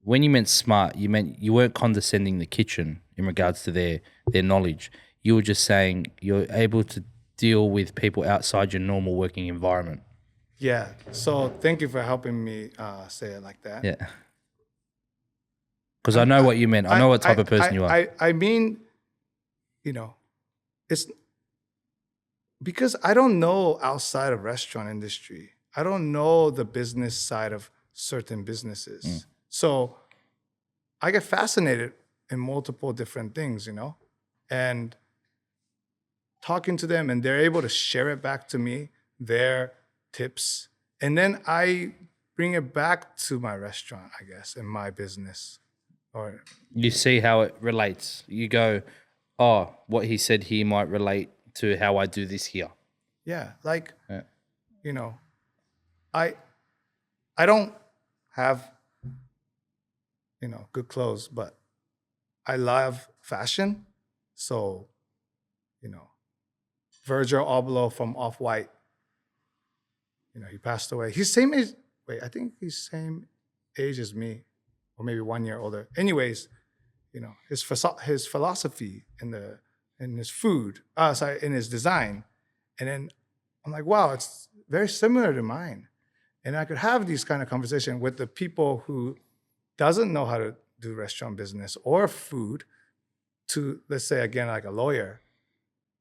When you meant smart, you meant you weren't condescending the kitchen in regards to their knowledge. You were just saying you're able to deal with people outside your normal working environment. Yeah. So thank you for helping me say it like that. Yeah. Because I know what you meant. I know what type of person you are. I mean, you know, it's because I don't know outside of restaurant industry. I don't know the business side of certain businesses. So I get fascinated in multiple different things, you know, and talking to them, and they're able to share it back to me, their tips. And then I bring it back to my restaurant, I guess, in my business. Or you see how it relates. You go, oh, what he said here might relate to how I do this here. Yeah, like, you know, I don't have, you know, good clothes, but I love fashion. So, you know, Virgil Abloh from Off-White, you know, he passed away. He's same age. Wait, I think he's same age as me, or maybe 1 year older. Anyways, you know, his philosophy in his food, in his design, and then I'm like, wow, it's very similar to mine. And I could have these kind of conversation with the people who doesn't know how to do restaurant business or food to, let's say, again, like a lawyer,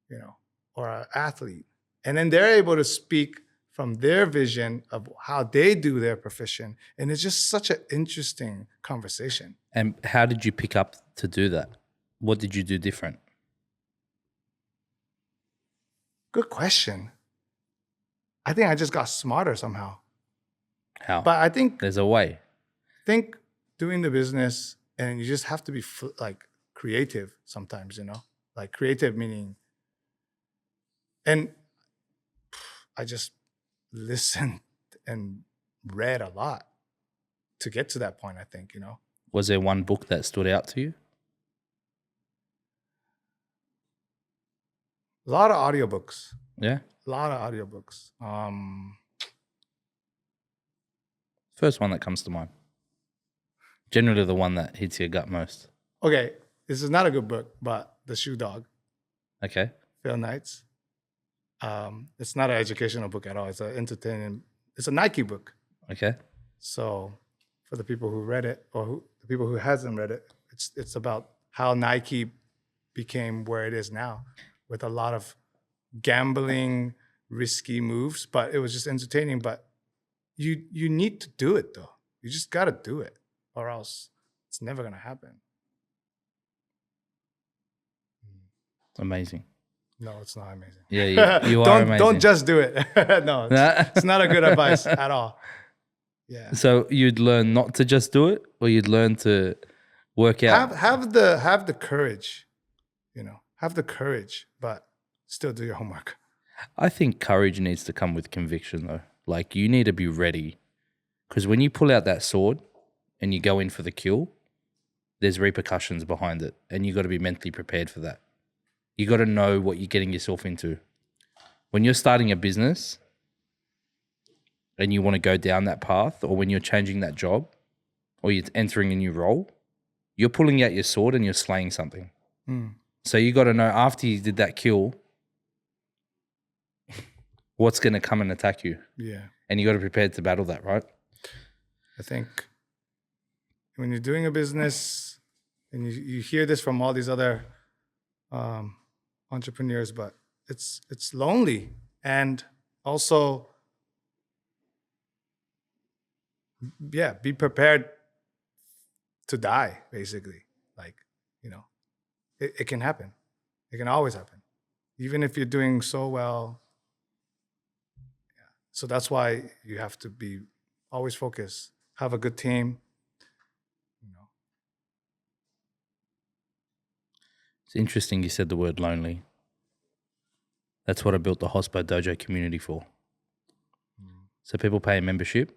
you know, or an athlete. And then they're able to speak from their vision of how they do their profession. And it's just such an interesting conversation. And how did you pick up to do that? What did you do different? Good question. I think I just got smarter somehow. How? But I think There's a way. doing the business, and you just have to be like creative sometimes, you know, like creative meaning. And I just listened and read a lot to get to that point, I think, you know. Was there one book that stood out to you? A lot of audiobooks. Yeah. A lot of audiobooks. First one that comes to mind. Generally the one that hits your gut most. Okay, this is not a good book, but The Shoe Dog, Okay. Phil Knight's. It's not an educational book at all. It's an entertaining. It's a Nike book. Okay. So, for the people who read it, or the people who hasn't read it, it's about how Nike became where it is now, with a lot of gambling, risky moves. But it was just entertaining. But you need to do it though. You just gotta do it, or else it's never gonna happen. Amazing. No, it's not amazing. Yeah, you are amazing. Don't just do it. No, it's not a good advice at all. Yeah. So you'd learn not to just do it, or you'd learn to work out. Have the courage, you know. Have the courage, but still do your homework. I think courage needs to come with conviction, though. Like, you need to be ready, because when you pull out that sword and you go in for the kill, there's repercussions behind it, and you got to be mentally prepared for that. You got to know what you're getting yourself into. When you're starting a business and you want to go down that path, or when you're changing that job, or you're entering a new role, you're pulling out your sword and you're slaying something. So you got to know, after you did that kill, what's going to come and attack you. Yeah. And you got to be prepared to battle that, right? I think when you're doing a business, and you hear this from all these other entrepreneurs, but it's lonely, and also, yeah, be prepared to die, basically. Like, you know, it can happen. It can always happen, even if you're doing so well. Yeah. So that's why you have to be always focused, have a good team, you know. It's interesting you said the word lonely. That's what I built the Senpai Dojo community for. So people pay a membership.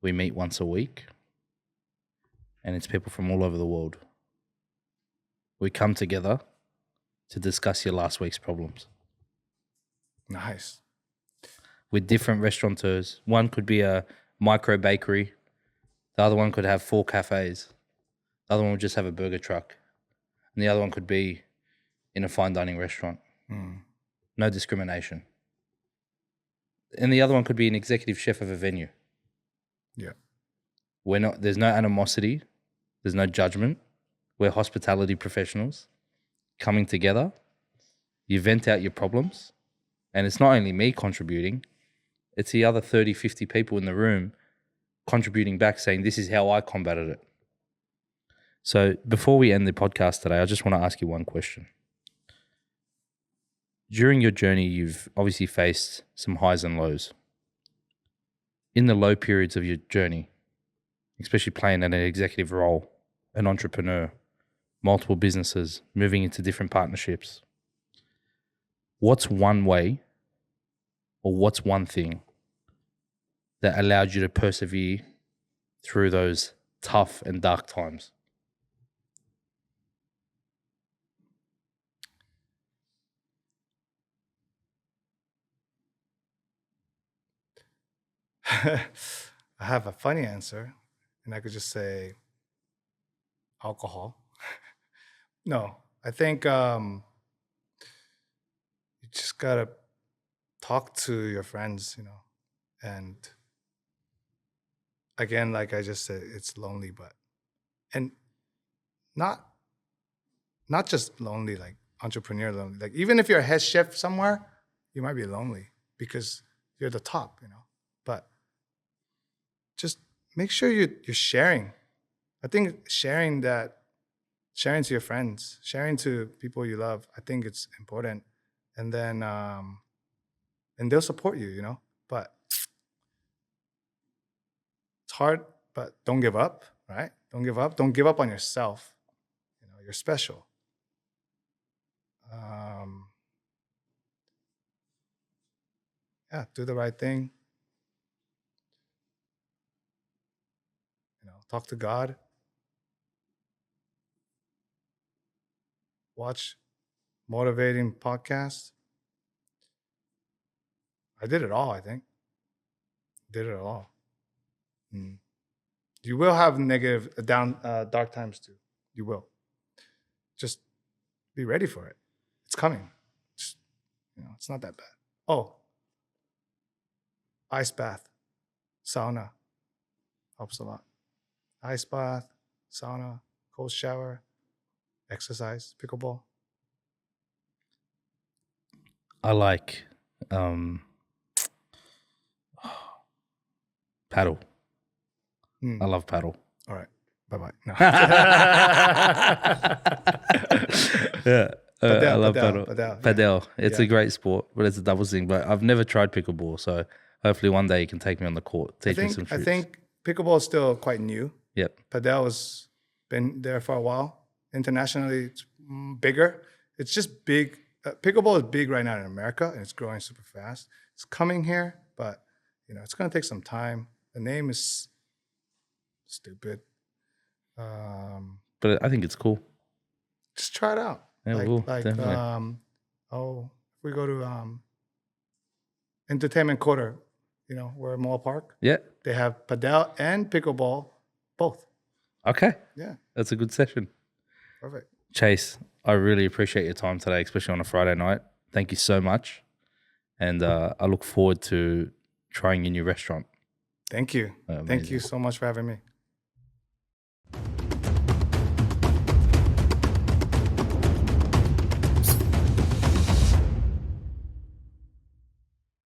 We meet once a week. And it's people from all over the world. We come together to discuss your last week's problems. Nice. With different restaurateurs. One could be a micro bakery. The other one could have 4 cafes. The other one would just have a burger truck. And the other one could be in a fine dining restaurant. No discrimination. And the other one could be an executive chef of a venue. Yeah. There's no animosity. There's no judgment. We're hospitality professionals coming together. You vent out your problems. And it's not only me contributing. It's the other 30, 50 people in the room contributing back, saying, this is how I combated it. So before we end the podcast today, I just want to ask you one question. During your journey, you've obviously faced some highs and lows. In the low periods of your journey, especially playing in an executive role, an entrepreneur, multiple businesses, moving into different partnerships, what's one way, or what's one thing that allowed you to persevere through those tough and dark times? I have a funny answer, and I could just say alcohol. No, I think you just gotta talk to your friends, and again, like I just said, it's lonely, and not just lonely, like entrepreneur lonely. Like even if you're a head chef somewhere, you might be lonely because you're the top, But just make sure you're sharing. I think sharing to your friends, sharing to people you love, I think it's important. And then and they'll support you, But it's hard, but don't give up, right? Don't give up. Don't give up on yourself. You're special. Yeah, do the right thing. Talk to God. Watch motivating podcasts. I did it all, I think. Did it all. You will have negative, dark times too. You will. Just be ready for it. It's coming. It's not that bad. Oh, ice bath, sauna helps a lot. Ice bath, sauna, cold shower, exercise, pickleball. I like paddle. I love paddle. All right. Bye-bye. No. Yeah. I love Padel, Padel. yeah. It's a great sport, but it's a doubles thing. But I've never tried pickleball, so hopefully one day you can take me on the court, teach me some tricks. I think pickleball is still quite new. Yep. Padel has been there for a while. Internationally, it's bigger. It's just big. Pickleball is big right now in America, and it's growing super fast. It's coming here, but it's going to take some time. The name is stupid. But I think it's cool. Just try it out. Yeah, definitely. If we go to Entertainment Quarter, we're at Mall Park. Yeah. They have padel and pickleball, both. Okay. Yeah. That's a good session. Perfect. Chase, I really appreciate your time today, especially on a Friday night. Thank you so much. And I look forward to trying your new restaurant. Thank you. Amazing. Thank you so much for having me.